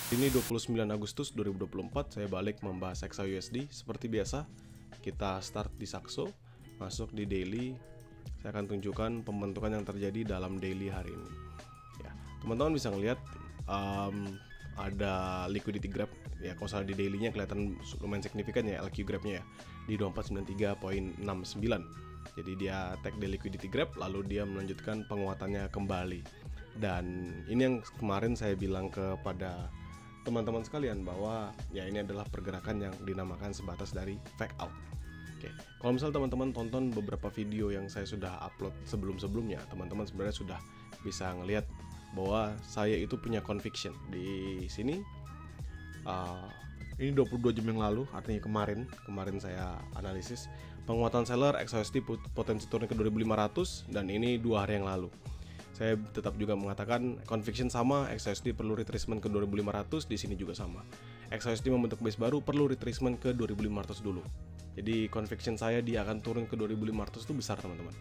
Ini 29 Agustus 2024, saya balik membahas XAUSD. Seperti biasa, kita start di Saxo, masuk di daily. Saya akan tunjukkan pembentukan yang terjadi dalam daily hari ini. Ya, teman-teman bisa ngelihat ada liquidity grab. Ya, kalau salah di daily-nya kelihatan lumayan signifikan ya LQ grab-nya ya di 2493.69. Jadi dia take the liquidity grab, lalu dia melanjutkan penguatannya kembali. Dan ini yang kemarin saya bilang kepada teman-teman sekalian bahwa ya ini adalah pergerakan yang dinamakan sebatas dari fake out. Oke, kalau misal teman-teman tonton beberapa video yang saya sudah upload sebelum-sebelumnya, teman-teman sebenarnya sudah bisa ngelihat bahwa saya itu punya conviction di sini. Ini 22 jam yang lalu, artinya kemarin saya analisis penguatan seller XAUSD potensi turun ke 2500, dan ini 2 hari yang lalu. Saya tetap juga mengatakan conviction sama, XAUSD perlu retracement ke 2500, di sini juga sama. XAUSD membentuk base baru, perlu retracement ke 2500 dulu. Jadi conviction saya dia akan turun ke 2500 itu besar, teman-teman.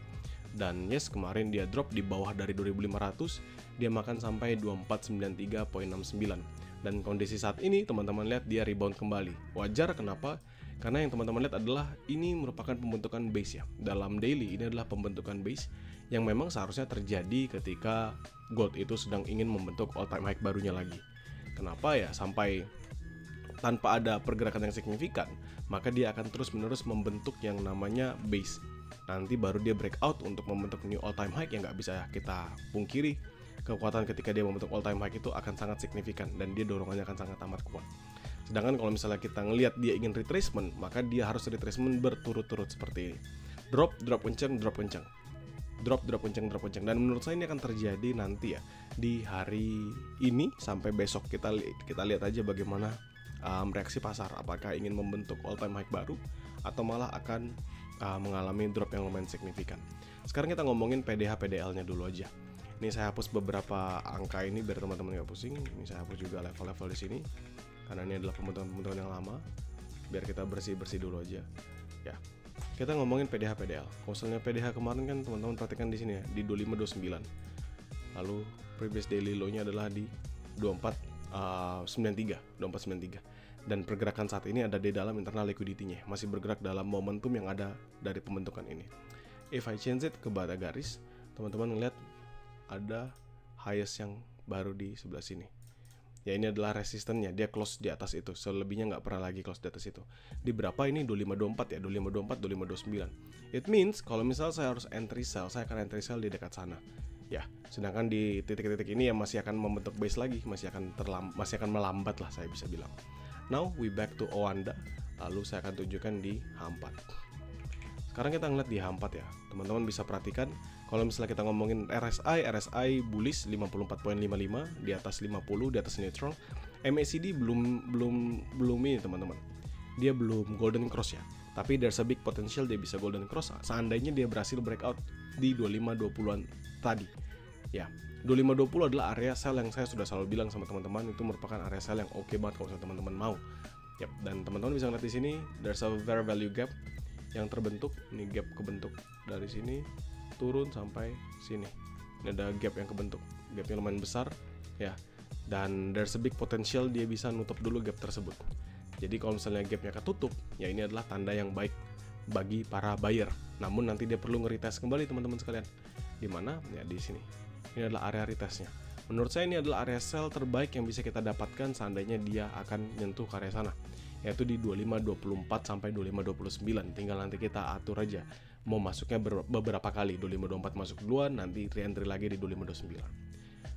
Dan yes, kemarin dia drop di bawah dari 2500, dia makan sampai 2493.69. Dan kondisi saat ini teman-teman lihat dia rebound kembali. Wajar, kenapa? Karena yang teman-teman lihat adalah ini merupakan pembentukan base ya. Dalam daily ini adalah pembentukan base yang memang seharusnya terjadi ketika gold itu sedang ingin membentuk all time high barunya lagi. Kenapa ya? Sampai tanpa ada pergerakan yang signifikan, maka dia akan terus-menerus membentuk yang namanya base. Nanti baru dia breakout untuk membentuk new all time high yang nggak bisa kita pungkiri. Kekuatan ketika dia membentuk all time high itu akan sangat signifikan dan dia dorongannya akan sangat amat kuat. Sedangkan kalau misalnya kita ngelihat dia ingin retracement, maka dia harus retracement berturut-turut seperti ini. Drop kencang, drop kencang. Drop kencang. Dan menurut saya ini akan terjadi nanti ya di hari ini sampai besok. Kita lihat aja bagaimana reaksi pasar, apakah ingin membentuk all time high baru atau malah akan mengalami drop yang lumayan signifikan. Sekarang kita ngomongin PDH PDL-nya dulu aja. Ini saya hapus beberapa angka ini biar teman-teman nggak pusing. Ini saya hapus juga level-level di sini karena ini adalah pembentukan yang lama. Biar kita bersih dulu aja. Ya. Kita ngomongin PDH PDL. Kalau misalnya PDH kemarin kan teman-teman perhatikan di sini ya di 2529. Lalu previous daily low-nya adalah di 2493. Dan pergerakan saat ini ada di dalam internal liquidity-nya, masih bergerak dalam momentum yang ada dari pembentukan ini. If I change it ke bata garis, teman-teman ngeliat ada highest yang baru di sebelah sini. Ya, ini adalah resistennya, dia close di atas itu. Selebihnya nggak pernah lagi close di atas itu. Di berapa ini? 2524 ya, 2524, 2529. It means kalau misal saya harus entry sell, saya akan entry sell di dekat sana. Ya, sedangkan di titik-titik ini ya masih akan membentuk base lagi, masih akan melambat lah saya bisa bilang. Now we back to Owanda, lalu saya akan tunjukkan di H4. Sekarang kita ngeliat di H4 ya, teman-teman bisa perhatikan kalau misalnya kita ngomongin RSI bullish 54.55 di atas 50, di atas neutral. MACD belum ini teman-teman, dia belum golden cross ya, tapi there's a big potential dia bisa golden cross seandainya dia berhasil breakout di 2520-an tadi ya. 2520 adalah area sell yang saya sudah selalu bilang sama teman-teman, itu merupakan area sell yang oke banget kalau teman-teman mau. Yap, dan teman-teman bisa ngeliat di sini there's a fair value gap yang terbentuk. Ini gap kebentuk dari sini turun sampai sini. Ini ada gap yang kebentuk, gapnya lumayan besar ya. Dan there's a big potential dia bisa nutup dulu gap tersebut. Jadi kalau misalnya gapnya ketutup, ya ini adalah tanda yang baik bagi para buyer. Namun nanti dia perlu nge-retest kembali teman-teman sekalian. Di mana? Ya di sini. Ini adalah area retestnya. Menurut saya ini adalah area sell terbaik yang bisa kita dapatkan seandainya dia akan nyentuh ke area sana, yaitu di 2524 sampai 2529. Tinggal nanti kita atur aja mau masuknya beberapa kali. 2524 masuk duluan, nanti re-entry lagi di 2529.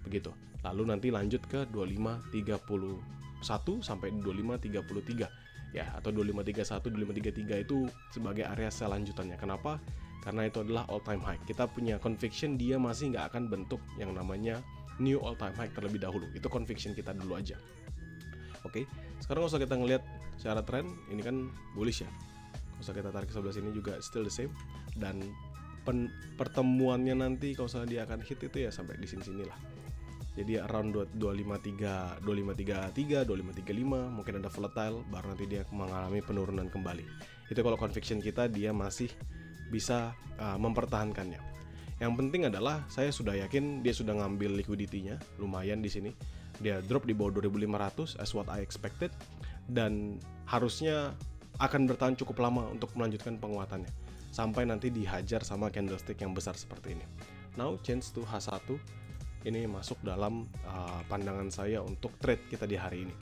Begitu. Lalu nanti lanjut ke 2531 sampai 2533 ya, atau 2531, 2533 itu sebagai area sell lanjutannya. Kenapa? Karena itu adalah all time high. Kita punya conviction dia masih nggak akan bentuk yang namanya new all time high terlebih dahulu. Itu conviction kita dulu aja. Oke, sekarang kalau kita ngelihat secara tren, ini kan bullish ya. Kalau kita tarik ke sebelah sini juga still the same. Dan pertemuannya nanti kalau dia akan hit itu ya sampai di sini lah. Jadi around 2533, 2535, mungkin ada volatile, baru nanti dia mengalami penurunan kembali. Itu kalau conviction kita dia masih bisa mempertahankannya. Yang penting adalah saya sudah yakin dia sudah ngambil liquidity-nya lumayan di sini. Dia drop di bawah 2500 as what I expected, dan harusnya akan bertahan cukup lama untuk melanjutkan penguatannya sampai nanti dihajar sama candlestick yang besar seperti ini. Now change to H1. Ini masuk dalam pandangan saya untuk trade kita di hari ini.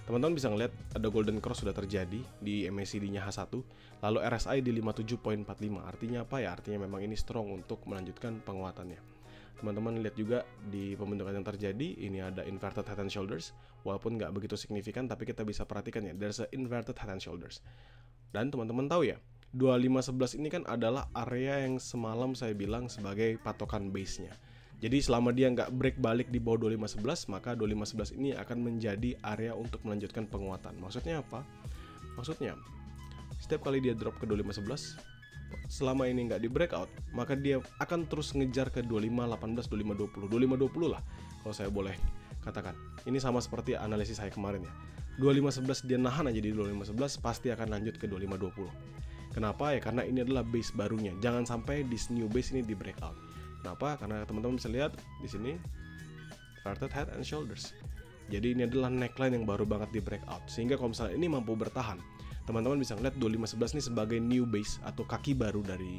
Teman-teman bisa ngeliat ada golden cross sudah terjadi di MACD-nya H1, lalu RSI di 57.45. Artinya apa ya? Artinya memang ini strong untuk melanjutkan penguatannya. Teman-teman lihat juga di pembentukan yang terjadi, ini ada inverted head and shoulders. Walaupun nggak begitu signifikan, tapi kita bisa perhatikan ya, there's a inverted head and shoulders. Dan teman-teman tahu ya, 2511 ini kan adalah area yang semalam saya bilang sebagai patokan base-nya. Jadi selama dia nggak break balik di bawah 2511, maka 2511 ini akan menjadi area untuk melanjutkan penguatan. Maksudnya apa? Maksudnya, setiap kali dia drop ke 2511, selama ini nggak di breakout, maka dia akan terus ngejar ke 2518, 2520, 2520 lah kalau saya boleh katakan. Ini sama seperti analisis saya kemarin ya. 2511 dia nahan aja di 2511, pasti akan lanjut ke 2520. Kenapa ya? Karena ini adalah base barunya. Jangan sampai this new base ini di breakout. Kenapa? Karena teman-teman bisa lihat di sini inverted head and shoulders. Jadi ini adalah neckline yang baru banget di breakout. Sehingga kalau misalnya ini mampu bertahan, teman-teman bisa ngeliat 2511 ini sebagai new base atau kaki baru dari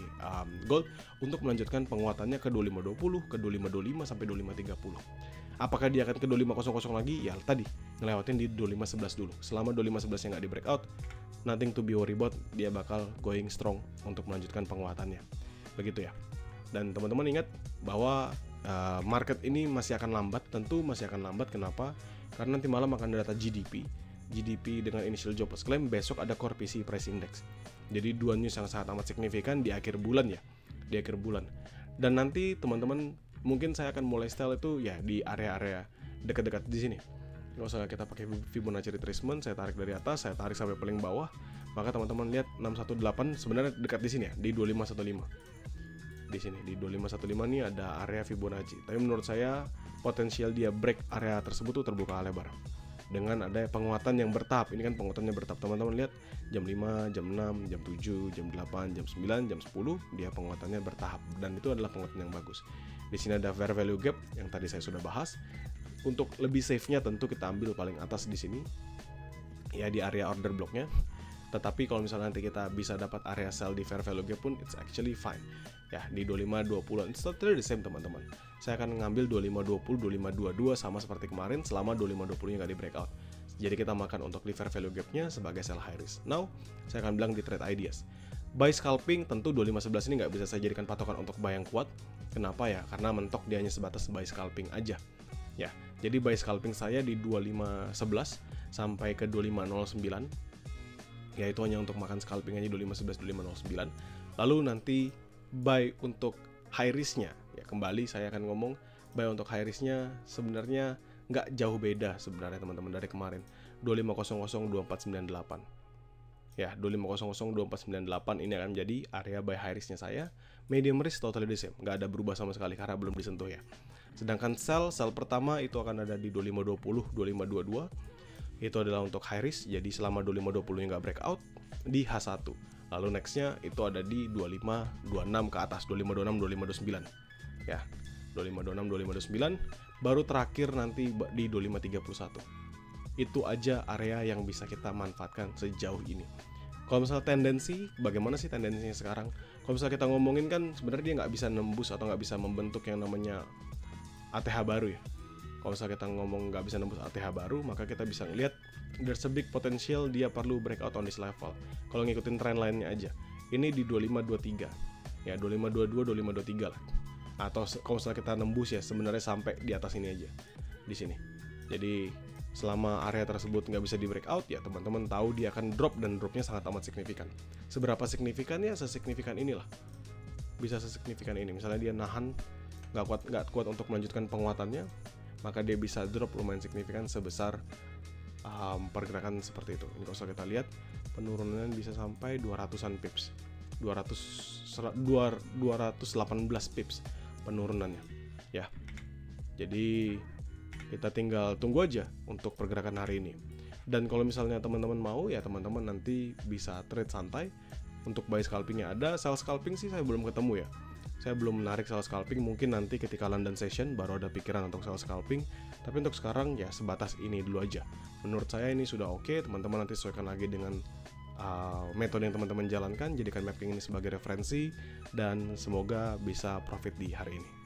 gold untuk melanjutkan penguatannya ke 2520, ke 2525 sampai 2530. Apakah dia akan ke 2500 lagi? Ya tadi ngelewatin di 2511 dulu. Selama 2511 yang nggak di breakout, nothing to be worry about, dia bakal going strong untuk melanjutkan penguatannya. Begitu ya. Dan teman-teman ingat bahwa market ini masih akan lambat. Tentu masih akan lambat. Kenapa? Karena nanti malam akan ada data GDP dengan initial jobless claim. Besok ada core PCE price index. Jadi dua news yang sangat amat signifikan di akhir bulan ya, di akhir bulan. Dan nanti teman-teman mungkin saya akan mulai style itu ya di area-area dekat-dekat di sini. Kalau misalnya kita pakai Fibonacci retracement, saya tarik dari atas, saya tarik sampai paling bawah, maka teman-teman lihat 618 sebenarnya dekat di sini ya, di 2515. Di sini di 2515 ini ada area Fibonacci. Tapi menurut saya potensial dia break area tersebut tuh terbuka lebar. Dengan ada penguatan yang bertahap. Ini kan penguatannya bertahap. Teman-teman lihat jam 5, jam 6, jam 7, jam 8, jam 9, jam 10 dia penguatannya bertahap dan itu adalah penguatan yang bagus. Di sini ada fair value gap yang tadi saya sudah bahas. Untuk lebih safe-nya tentu kita ambil paling atas di sini. Ya di area order blocknya. Tetapi kalau misalnya nanti kita bisa dapat area sell di fair value gap pun it's actually fine. Ya di 2520 it's totally the same teman-teman. Saya akan ngambil 2520, 2522 sama seperti kemarin selama 2520 nya nggak di breakout. Jadi kita makan untuk di fair value gap-nya sebagai sell high risk. Now saya akan bilang di trade ideas. Buy scalping tentu 2511 ini nggak bisa saya jadikan patokan untuk buy yang kuat. Kenapa ya? Karena mentok dia hanya sebatas buy scalping aja. Ya, jadi buy scalping saya di 2511 sampai ke 2509. Ya itu hanya untuk makan scalping aja 2511, 2509. Lalu nanti buy untuk high risk-nya. Ya kembali saya akan ngomong buy untuk high risk-nya sebenarnya nggak jauh beda sebenarnya teman-teman dari kemarin. 2500, 2498. Ya 2500, 2498 ini akan menjadi area buy high risk-nya saya. Medium risk totally the same, nggak ada berubah sama sekali karena belum disentuh ya. Sedangkan sell pertama itu akan ada di 2520, 2522. Itu adalah untuk high risk, jadi selama 2520 yang nggak breakout di H1. Lalu nextnya itu ada di 2526 ke atas, 2526, 2529. Ya, 2526, 2529. Baru terakhir nanti di 2531. Itu aja area yang bisa kita manfaatkan sejauh ini. Kalau misalnya tendensi, bagaimana sih tendensinya sekarang? Kalau misalnya kita ngomongin kan sebenarnya dia nggak bisa nembus atau nggak bisa membentuk yang namanya ATH baru ya. Kalau misalnya kita ngomong nggak bisa nembus ATH baru, maka kita bisa ngelihat there's a big potential dia perlu breakout on this level. Kalau ngikutin trend lainnya aja, ini di 2523, ya 2522, 2523 lah. Atau kalau misalnya kita nembus ya sebenarnya sampai di atas ini aja, di sini. Jadi selama area tersebut nggak bisa di breakout, ya teman-teman tahu dia akan drop dan dropnya sangat amat signifikan. Seberapa signifikan ya? Sesignifikan inilah. Bisa sesignifikan ini. Misalnya dia nahan nggak kuat untuk melanjutkan penguatannya, maka dia bisa drop lumayan signifikan sebesar pergerakan seperti itu. Ini kalau kita lihat penurunan bisa sampai 200-an pips, 218 pips penurunannya ya. Jadi kita tinggal tunggu aja untuk pergerakan hari ini. Dan kalau misalnya teman-teman mau ya teman-teman nanti bisa trade santai. Untuk buy scalpingnya ada, sell scalping sih saya belum ketemu ya. Saya belum menarik sell scalping, mungkin nanti ketika London session baru ada pikiran untuk sell scalping. Tapi untuk sekarang ya sebatas ini dulu aja. Menurut saya ini sudah oke. Teman-teman nanti sesuaikan lagi dengan metode yang teman-teman jalankan. Jadikan MapKing ini sebagai referensi dan semoga bisa profit di hari ini.